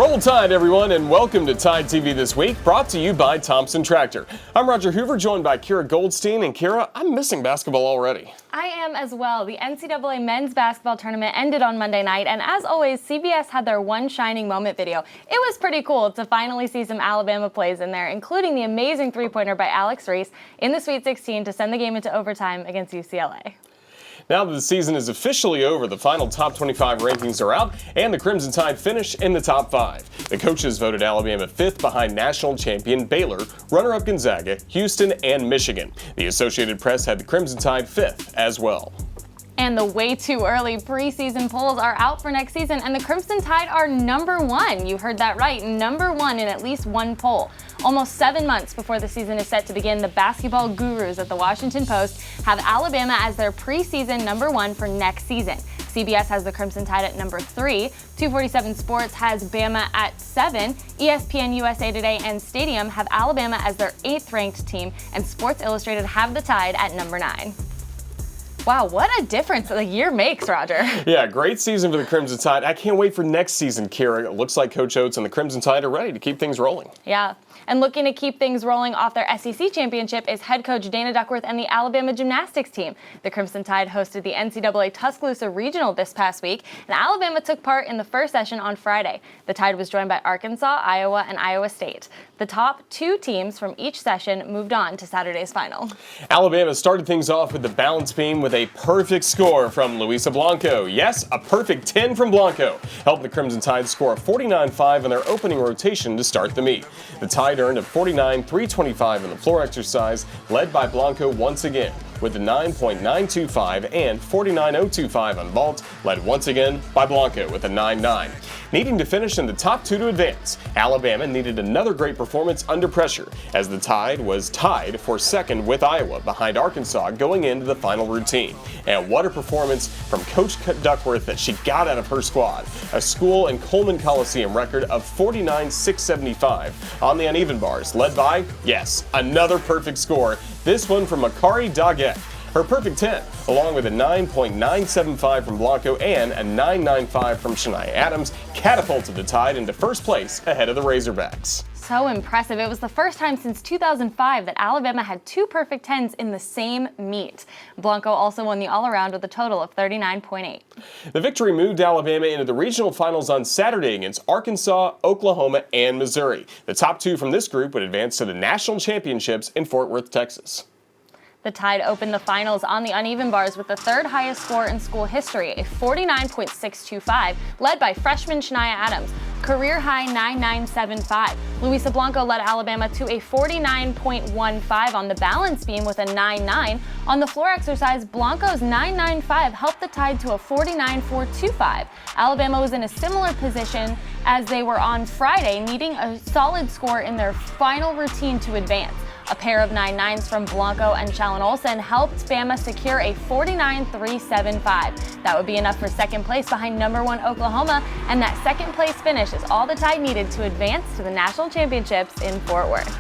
Roll Tide, everyone, and welcome to Tide TV This Week, brought to you by Thompson Tractor. I'm Roger Hoover, joined by Kira Goldstein. And Kira, I'm missing basketball already. I am as well. The NCAA men's basketball tournament ended on Monday night, and as always, CBS had their One Shining Moment video. It was pretty cool to finally see some Alabama plays in there, including the amazing three-pointer by Alex Reese in the Sweet 16 to send the game into overtime against UCLA. Now that the season is officially over, the final top 25 rankings are out, and the Crimson Tide finish in the top 5. The coaches voted Alabama 5th behind national champion Baylor, runner-up Gonzaga, Houston, and Michigan. The Associated Press had the Crimson Tide 5th as well. And the way too early preseason polls are out for next season, and the Crimson Tide are #1. You heard that right, #1 in at least one poll. Almost 7 months before the season is set to begin, the basketball gurus at the Washington Post have Alabama as their preseason #1 for next season. CBS has the Crimson Tide at #3. 247 Sports has Bama at 7. ESPN, USA Today, and Stadium have Alabama as their 8th ranked team, and Sports Illustrated have the Tide at #9. Wow, what a difference the year makes, Roger. Yeah, great season for the Crimson Tide. I can't wait for next season, Kira. It looks like Coach Oates and the Crimson Tide are ready to keep things rolling. Yeah, and looking to keep things rolling off their SEC championship is head coach Dana Duckworth and the Alabama gymnastics team. The Crimson Tide hosted the NCAA Tuscaloosa Regional this past week, and Alabama took part in the first session on Friday. The Tide was joined by Arkansas, Iowa, and Iowa State. The top 2 teams from each session moved on to Saturday's final. Alabama started things off with the balance beam with a perfect score from Luisa Blanco. Yes, a perfect 10 from Blanco helped the Crimson Tide score a 49.5 in their opening rotation to start the meet. The Tide earned a 49.325 in the floor exercise, led by Blanco once again, with a 9.925 and 49.025 on vault, led once again by Blanco with a 9.9. Needing to finish in the top 2 to advance, Alabama needed another great performance under pressure, as the Tide was tied for second with Iowa behind Arkansas going into the final routine. And what a performance from Coach Duckworth that she got out of her squad. A school and Coleman Coliseum record of 49.675 on the uneven bars, led by, yes, another perfect score, this one from Makari Doggett. Her perfect 10, along with a 9.975 from Blanco and a 9.95 from Shania Adams, catapulted the Tide into first place ahead of the Razorbacks. So impressive. It was the first time since 2005 that Alabama had 2 perfect 10s in the same meet. Blanco also won the all-around with a total of 39.8. The victory moved Alabama into the regional finals on Saturday against Arkansas, Oklahoma, and Missouri. The top 2 from this group would advance to the national championships in Fort Worth, Texas. The Tide opened the finals on the uneven bars with the 3rd highest score in school history, a 49.625, led by freshman Shania Adams, career-high 9.975. Luisa Blanco led Alabama to a 49.15 on the balance beam with a 9.9. On the floor exercise, Blanco's 9.95 helped the Tide to a 49.425. Alabama was in a similar position as they were on Friday, needing a solid score in their final routine to advance. A pair of 9.9s from Blanco and Challen Olsen helped Bama secure a 49.375. That would be enough for second place behind #1 Oklahoma, and that second place finish is all the Tide needed to advance to the national championships in Fort Worth.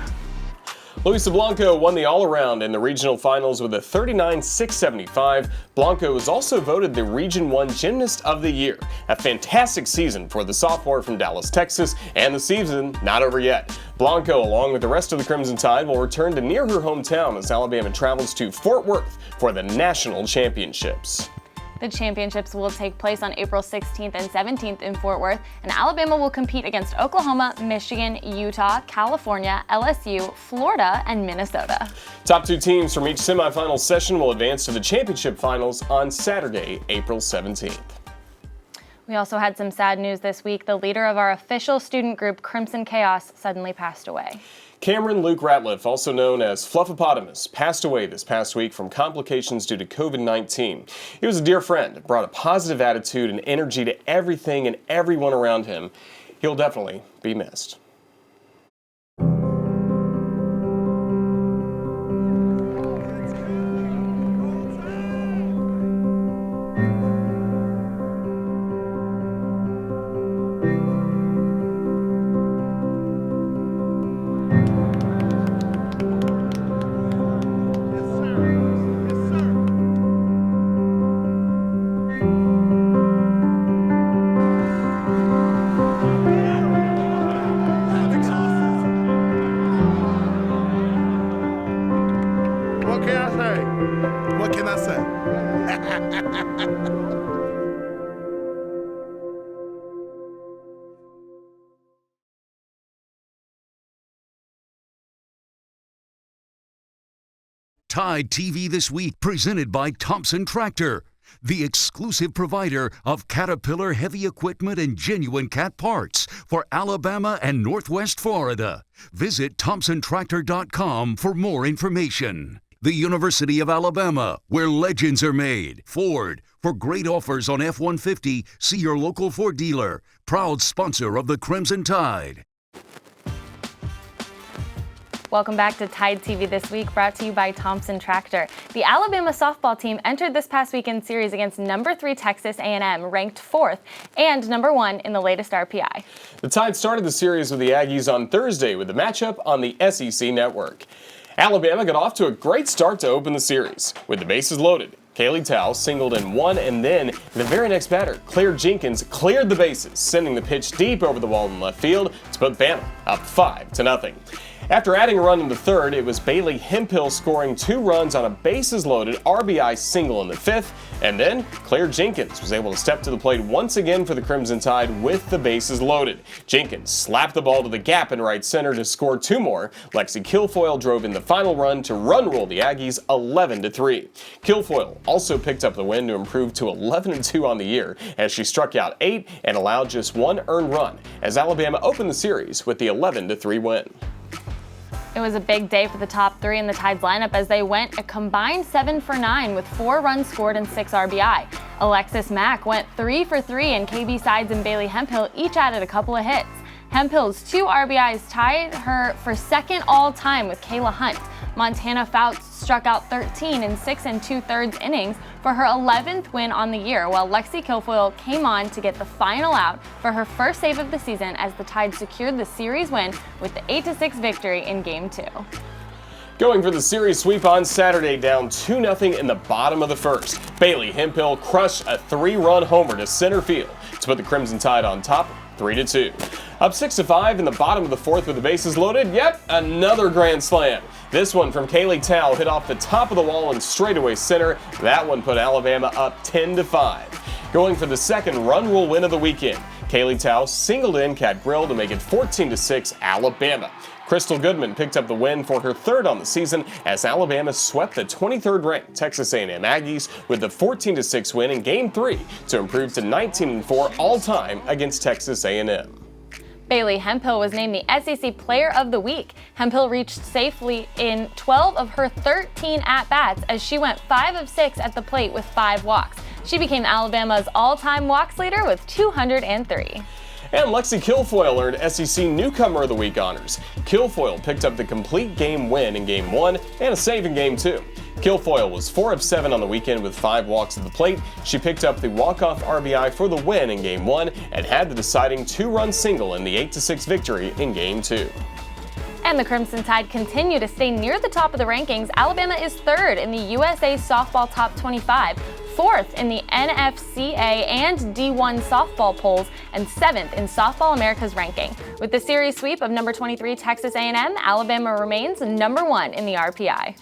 Luisa Blanco won the all-around in the regional finals with a 39.675. Blanco was also voted the Region 1 Gymnast of the Year. A fantastic season for the sophomore from Dallas, Texas, and the season not over yet. Blanco, along with the rest of the Crimson Tide, will return to near her hometown as Alabama travels to Fort Worth for the national championships. The championships will take place on April 16th and 17th in Fort Worth, and Alabama will compete against Oklahoma, Michigan, Utah, California, LSU, Florida, and Minnesota. Top 2 teams from each semifinal session will advance to the championship finals on Saturday, April 17th. We also had some sad news this week. The leader of our official student group, Crimson Chaos, suddenly passed away. Cameron Luke Ratliff, also known as Fluffopotamus, passed away this past week from complications due to COVID-19. He was a dear friend, brought a positive attitude and energy to everything and everyone around him. He'll definitely be missed. Tide TV This Week, presented by Thompson Tractor, the exclusive provider of Caterpillar heavy equipment and genuine cat parts for Alabama and Northwest Florida. Visit thompsontractor.com for more information. The University of Alabama, where legends are made. Ford, for great offers on F-150, see your local Ford dealer. Proud sponsor of the Crimson Tide. Welcome back to Tide TV This Week, brought to you by Thompson Tractor. The Alabama softball team entered this past weekend series against number 3 Texas A&M, ranked 4th, and number 1 in the latest RPI. The Tide started the series with the Aggies on Thursday with the matchup on the SEC Network. Alabama got off to a great start to open the series. With the bases loaded, Kaylee Tao singled in one, and then the very next batter, Claire Jenkins, cleared the bases, sending the pitch deep over the wall in left field to put Bama up 5-0. After adding a run in the third, it was Bailey Hemphill scoring 2 runs on a bases-loaded RBI single in the 5th, and then Claire Jenkins was able to step to the plate once again for the Crimson Tide with the bases loaded. Jenkins slapped the ball to the gap in right center to score 2 more. Lexi Kilfoyle drove in the final run to run rule the Aggies 11-3. Kilfoyle also picked up the win to improve to 11-2 on the year as she struck out 8 and allowed just 1 earned run as Alabama opened the series with the 11-3 win. It was a big day for the top 3 in the Tide's lineup as they went a combined 7 for 9 with 4 runs scored and 6 RBI. Alexis Mack went 3 for 3, and KB Sides and Bailey Hemphill each added a couple of hits. Hemphill's 2 RBIs tied her for second all-time with Kayla Hunt. Montana Fouts struck out 13 in 6 2/3 innings for her 11th win on the year, while Lexi Kilfoyle came on to get the final out for her first save of the season as the Tide secured the series win with the 8-6 victory in Game 2. Going for the series sweep on Saturday, down 2-0 in the bottom of the first. Bailey Hemphill crushed a 3-run homer to center field to put the Crimson Tide on top 3-2. Up 6-5 in the bottom of the 4th with the bases loaded, yet another grand slam. This one from Kaylee Tao hit off the top of the wall in straightaway center. That one put Alabama up 10-5. Going for the second run rule win of the weekend, Kaylee Tao singled in Cat Grill to make it 14-6 Alabama. Crystal Goodman picked up the win for her 3rd on the season as Alabama swept the 23rd-ranked Texas A&M Aggies with the 14-6 win in Game 3 to improve to 19-4 all-time against Texas A&M. Bailey Hemphill was named the SEC Player of the Week. Hemphill reached safely in 12 of her 13 at-bats as she went 5 of 6 at the plate with 5 walks. She became Alabama's all-time walks leader with 203. And Lexi Kilfoyle earned SEC Newcomer of the Week honors. Kilfoyle picked up the complete game win in Game 1 and a save in Game 2. Kilfoyle was 4 of 7 on the weekend with 5 walks at the plate. She picked up the walk-off RBI for the win in Game 1 and had the deciding 2-run single in the 8-6 victory in Game 2. And the Crimson Tide continue to stay near the top of the rankings. Alabama is 3rd in the USA Softball Top 25, 4th in the NFCA and D1 softball polls, and 7th in Softball America's ranking. With the series sweep of number 23 Texas A&M, Alabama remains number 1 in the RPI.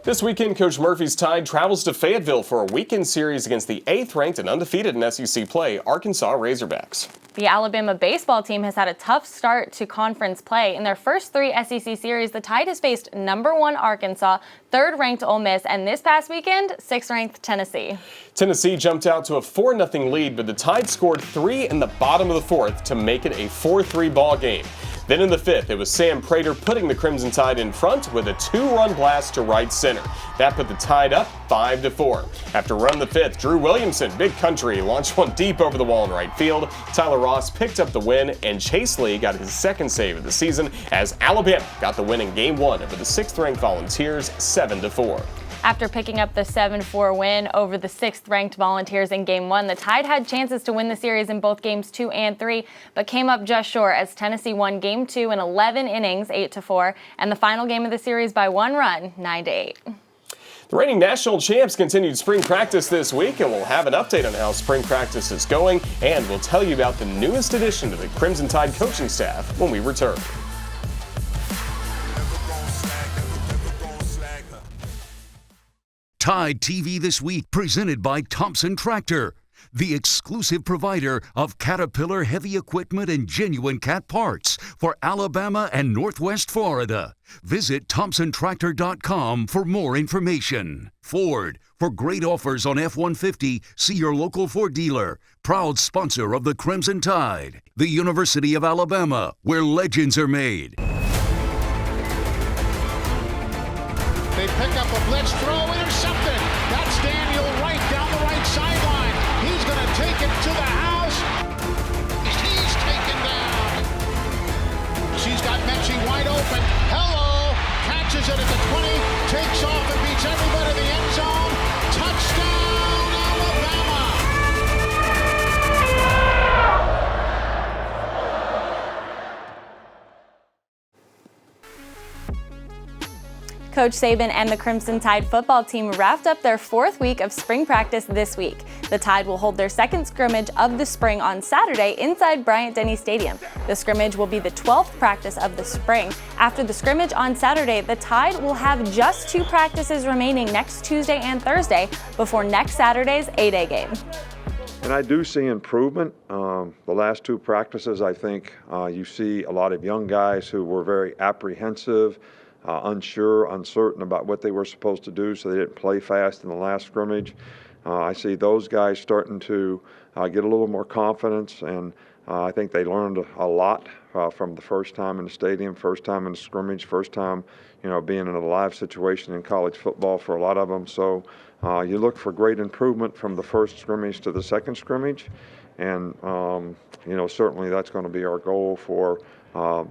This weekend, Coach Murphy's Tide travels to Fayetteville for a weekend series against the 8th-ranked and undefeated in SEC play, Arkansas Razorbacks. The Alabama baseball team has had a tough start to conference play. In their first 3 SEC series, the Tide has faced number 1 Arkansas, 3rd-ranked Ole Miss, and this past weekend, 6th-ranked Tennessee. Tennessee jumped out to a 4-0 lead, but the Tide scored 3 in the bottom of the 4th to make it a 4-3 ball game. Then in the 5th, it was Sam Prater putting the Crimson Tide in front with a 2-run blast to right center. That put the Tide up 5-4. After running the 5th, Drew Williamson, big country, launched one deep over the wall in right field. Tyler Ross picked up the win, and Chase Lee got his 2nd save of the season as Alabama got the win in Game 1 over the 6th-ranked Volunteers 7-4. After picking up the 7-4 win over the 6th-ranked Volunteers in Game 1, the Tide had chances to win the series in both Games 2 and 3, but came up just short as Tennessee won Game 2 in 11 innings, 8-4, and the final game of the series by 1 run, 9-8. The reigning national champs continued spring practice this week, and we'll have an update on how spring practice is going, and we'll tell you about the newest addition to the Crimson Tide coaching staff when we return. Tide TV This Week, presented by Thompson Tractor, the exclusive provider of Caterpillar heavy equipment and genuine cat parts for Alabama and Northwest Florida. Visit ThompsonTractor.com for more information. Ford, for great offers on F-150, see your local Ford dealer. Proud sponsor of the Crimson Tide. The University of Alabama, where legends are made. They pick up a blitz throw, intercepted. That's Daniel Wright down the right sideline. He's going to take it to the house. He's taken down. She's got Mechie wide open. Hello. Catches it at the 20. Takes off and beats everybody in the end zone. Touchdown, Alabama. Coach Saban and the Crimson Tide football team wrapped up their 4th week of spring practice this week. The Tide will hold their second scrimmage of the spring on Saturday inside Bryant-Denny Stadium. The scrimmage will be the 12th practice of the spring. After the scrimmage on Saturday, the Tide will have just 2 practices remaining next Tuesday and Thursday before next Saturday's A-Day game. And I do see improvement. The last 2 practices, I think you see a lot of young guys who were very apprehensive, unsure, uncertain about what they were supposed to do, so they didn't play fast in the last scrimmage. I see those guys starting to get a little more confidence, and I think they learned a lot from the first time in the stadium, first time in the scrimmage, first time, being in a live situation in college football for a lot of them. So you look for great improvement from the first scrimmage to the second scrimmage, and certainly that's going to be our goal for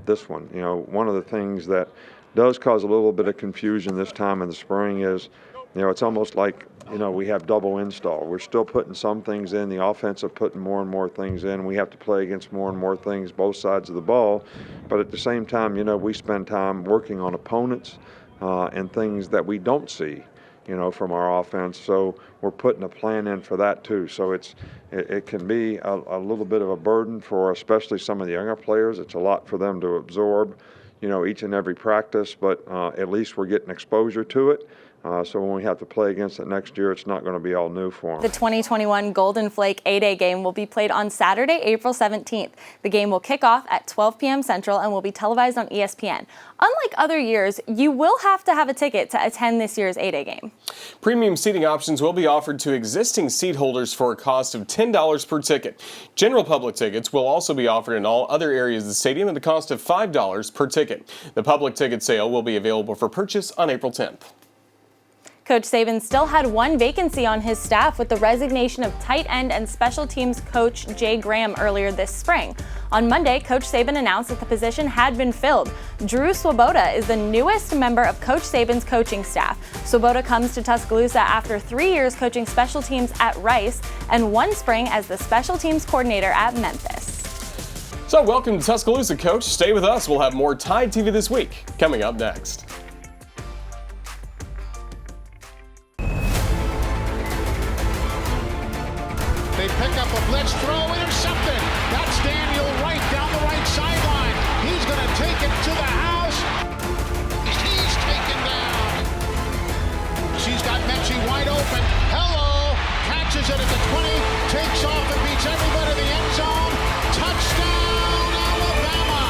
this one. One of the things that does cause a little bit of confusion this time in the spring is, it's almost like, we have double install. We're still putting some things in. The offense are putting more and more things in. We have to play against more and more things, both sides of the ball. But at the same time, we spend time working on opponents and things that we don't see, from our offense. So we're putting a plan in for that too. So it can be a little bit of a burden for especially some of the younger players. It's a lot for them to absorb, each and every practice, but at least we're getting exposure to it. So when we have to play against it next year, it's not going to be all new for them. The 2021 Golden Flake A-Day game will be played on Saturday, April 17th. The game will kick off at 12 p.m. Central and will be televised on ESPN. Unlike other years, you will have to have a ticket to attend this year's A-Day game. Premium seating options will be offered to existing seat holders for a cost of $10 per ticket. General public tickets will also be offered in all other areas of the stadium at the cost of $5 per ticket. The public ticket sale will be available for purchase on April 10th. Coach Saban still had one vacancy on his staff with the resignation of tight end and special teams coach Jay Graham earlier this spring. On Monday, Coach Saban announced that the position had been filled. Drew Swoboda is the newest member of Coach Saban's coaching staff. Swoboda comes to Tuscaloosa after 3 years coaching special teams at Rice and 1 spring as the special teams coordinator at Memphis. So welcome to Tuscaloosa, Coach. Stay with us. We'll have more Tide TV this week coming up next. They pick up a blitz throw, intercepted. That's Daniel Wright down the right sideline. He's going to take it to the house. He's taken down. She's got Mechie wide open. Hello. Catches it at the 20. Takes off and beats everybody in the end zone. Touchdown, Alabama.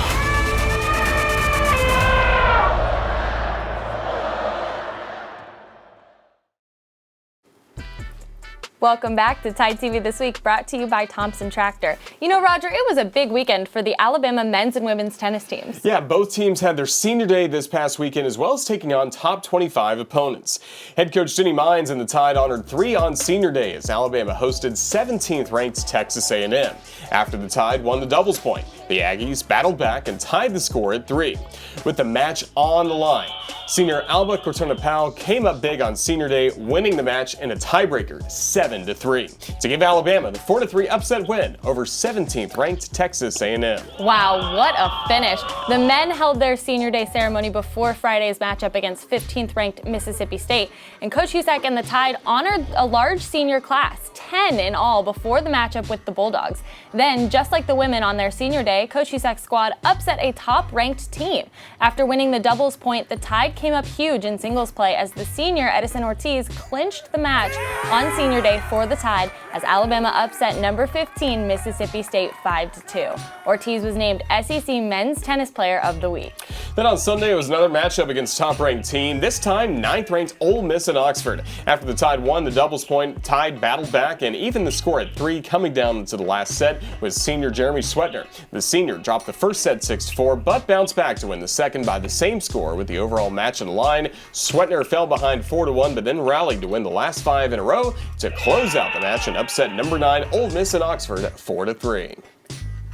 Welcome back to Tide TV This Week, brought to you by Thompson Tractor. Roger, it was a big weekend for the Alabama men's and women's tennis teams. Yeah, both teams had their senior day this past weekend, as well as taking on top 25 opponents. Head coach Jenny Mines and the Tide honored 3 on senior day as Alabama hosted 17th-ranked Texas A&M. After the Tide won the doubles point, the Aggies battled back and tied the score at 3. With the match on the line, senior Alba Cortona Powell came up big on senior day, winning the match in a tiebreaker 7-3 to give Alabama the 4-3 upset win over 17th-ranked Texas A&M. Wow, what a finish. The men held their senior day ceremony before Friday's matchup against 15th-ranked Mississippi State, and Coach Husak and the Tide honored a large senior class, 10 in all, before the matchup with the Bulldogs. Then, just like the women on their senior day, Friday, Coach Husek's squad upset a top-ranked team. After winning the doubles point, the Tide came up huge in singles play as the senior Edison Ortiz clinched the match on senior day for the Tide as Alabama upset number 15 Mississippi State 5-2. Ortiz was named SEC Men's Tennis Player of the Week. Then on Sunday, it was another matchup against top-ranked team, this time 9th-ranked Ole Miss in Oxford. After the Tide won the doubles point, Tide battled back and evened the score at 3, coming down to the last set with senior Jeremy Sweatner. The senior dropped the first set 6-4, but bounced back to win the second by the same score with the overall match on the line. Sweatner fell behind 4-1, but then rallied to win the last 5 in a row to close out the match and upset number 9 Ole Miss in Oxford 4-3.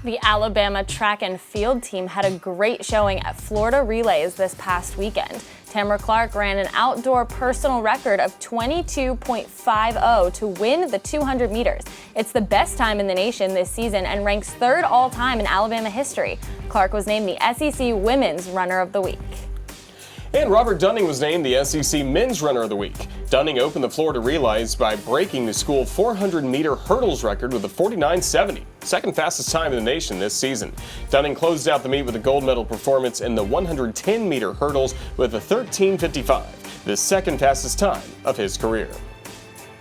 The Alabama track and field team had a great showing at Florida Relays this past weekend. Tamara Clark ran an outdoor personal record of 22.50 to win the 200 meters. It's the best time in the nation this season and ranks 3rd all-time in Alabama history. Clark was named the SEC Women's Runner of the Week. And Robert Dunning was named the SEC Men's Runner of the Week. Dunning opened the Florida Relays by breaking the school 400-meter hurdles record with a 49.70, second fastest time in the nation this season. Dunning closed out the meet with a gold medal performance in the 110-meter hurdles with a 13.55, the second fastest time of his career.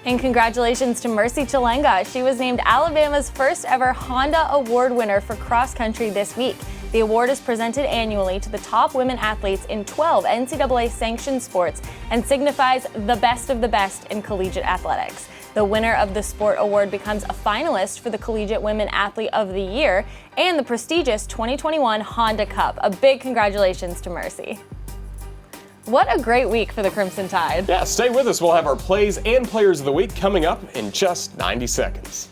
And congratulations to Mercy Chalenga. She was named Alabama's first ever Honda Award winner for cross country this week. The award is presented annually to the top women athletes in 12 NCAA sanctioned sports and signifies the best of the best in collegiate athletics. The winner of the sport award becomes a finalist for the Collegiate Women Athlete of the Year and the prestigious 2021 Honda Cup. A big congratulations to Mercy. What a great week for the Crimson Tide. Yeah, stay with us. We'll have our plays and players of the week coming up in just 90 seconds.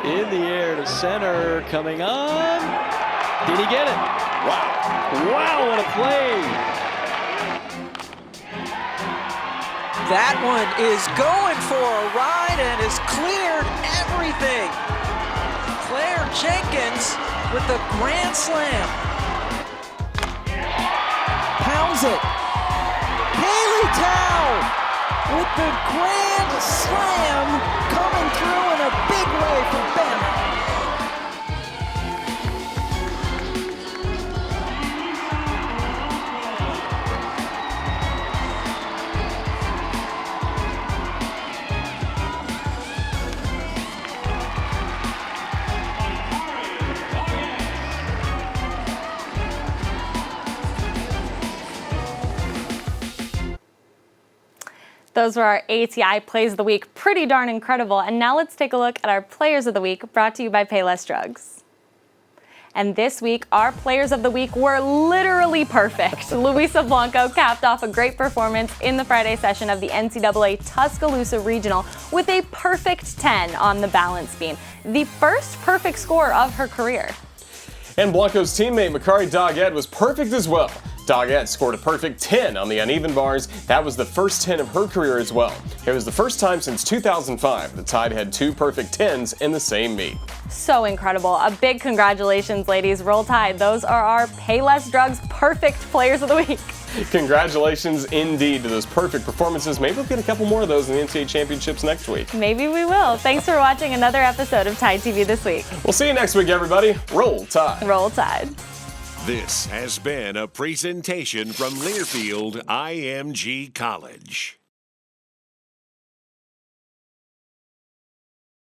In the air to center, coming on. Did he get it? Wow. Wow, what a play. That one is going for a ride and has cleared everything. Claire Jenkins with the grand slam. Pounds it. Haley Tao with the grand slam coming through in a big way for Bama. Those were our ATI Plays of the Week. Pretty darn incredible. And now let's take a look at our Players of the Week, brought to you by Payless Drugs. And this week, our Players of the Week were literally perfect. Luisa Blanco capped off a great performance in the Friday session of the NCAA Tuscaloosa Regional with a perfect 10 on the balance beam, the first perfect score of her career. And Blanco's teammate Makari Doggett was perfect as well. Doggett scored a perfect 10 on the uneven bars. That was the first 10 of her career as well. It was the first time since 2005 the Tide had 2 perfect 10s in the same meet. So incredible. A big congratulations, ladies. Roll Tide. Those are our Payless Drugs perfect Players of the Week. Congratulations indeed to those perfect performances. Maybe we'll get a couple more of those in the NCAA Championships next week. Maybe we will. Thanks for watching another episode of Tide TV this week. We'll see you next week, everybody. Roll Tide. Roll Tide. This has been a presentation from Learfield IMG College.